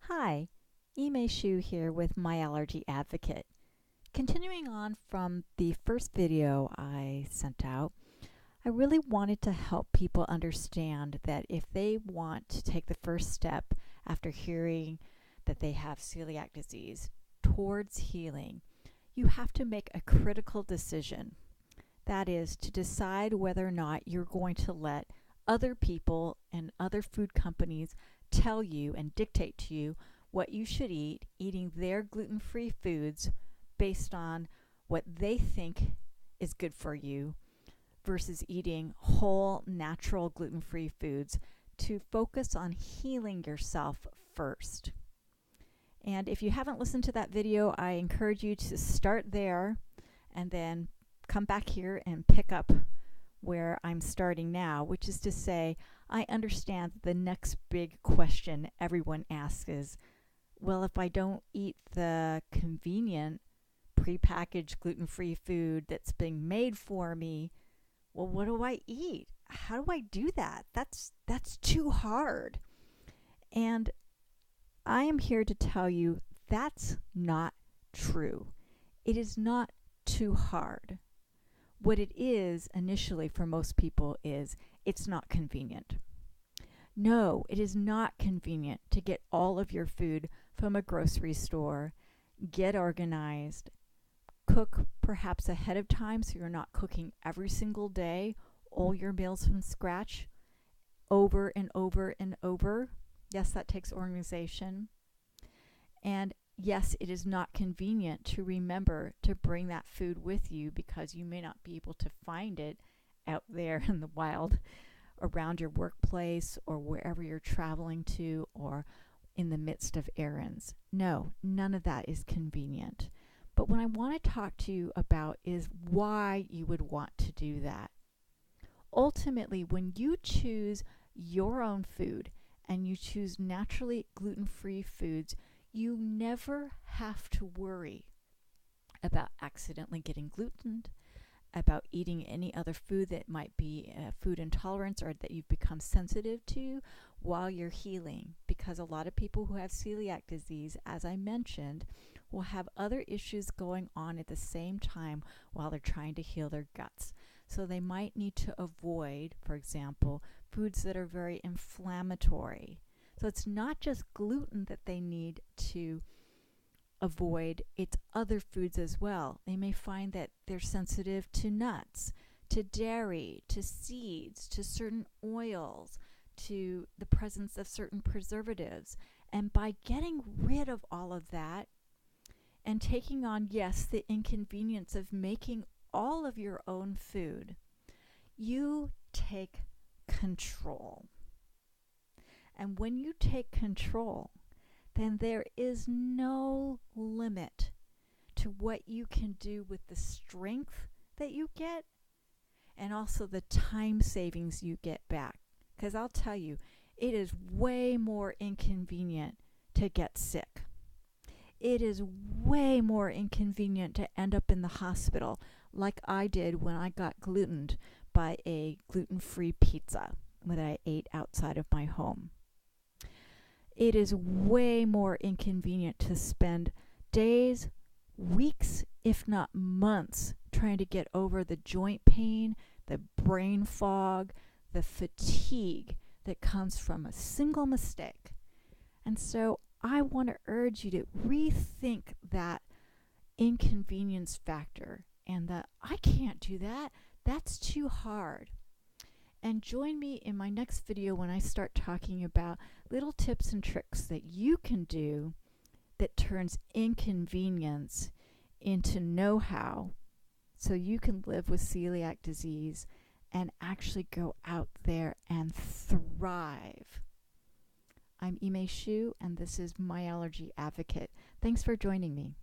Hi, Ime Shu here with My Allergy Advocate. Continuing on from the first video I sent out, I really wanted to help people understand that if they want to take the first step after hearing that they have celiac disease towards healing, you have to make a critical decision. That is to decide whether or not you're going to let other people and other food companies tell you and dictate to you what you should eat, eating their gluten-free foods based on what they think is good for you versus eating whole, natural, gluten-free foods to focus on healing yourself first. And if you haven't listened to that video, I encourage you to start there and then come back here and pick up where I'm starting now, which is to say, I understand that the next big question everyone asks is, well, if I don't eat the convenient prepackaged gluten-free food that's being made for me, well, what do I eat? How do I do that? That's too hard. And I am here to tell you that's not true. It is not too hard. What it is initially for most people is it's not convenient. No, it is not convenient to get all of your food from a grocery store, get organized, cook perhaps ahead of time so you're not cooking every single day all your meals from scratch over and over and over. Yes, that takes organization. And yes, it is not convenient to remember to bring that food with you because you may not be able to find it out there in the wild around your workplace or wherever you're traveling to or in the midst of errands. No, none of that is convenient. But what I want to talk to you about is why you would want to do that. Ultimately, when you choose your own food and you choose naturally gluten-free foods, you never have to worry about accidentally getting gluten, about eating any other food that might be food intolerance or that you've become sensitive to while you're healing. Because a lot of people who have celiac disease, as I mentioned, will have other issues going on at the same time while they're trying to heal their guts. So they might need to avoid, for example, foods that are very inflammatory. So it's not just gluten that they need to avoid, it's other foods as well. They may find that they're sensitive to nuts, to dairy, to seeds, to certain oils, to the presence of certain preservatives. And by getting rid of all of that and taking on, yes, the inconvenience of making all of your own food, you take control. And when you take control, then there is no limit to what you can do with the strength that you get and also the time savings you get back. Because I'll tell you, it is way more inconvenient to get sick. It is way more inconvenient to end up in the hospital like I did when I got glutened by a gluten-free pizza that I ate outside of my home. It is way more inconvenient to spend days, weeks, if not months, trying to get over the joint pain, the brain fog, the fatigue that comes from a single mistake. And so I want to urge you to rethink that inconvenience factor and that I can't do that. That's too hard. And join me in my next video when I start talking about little tips and tricks that you can do that turns inconvenience into know-how so you can live with celiac disease and actually go out there and thrive. I'm Ime Shu, and this is My Allergy Advocate. Thanks for joining me.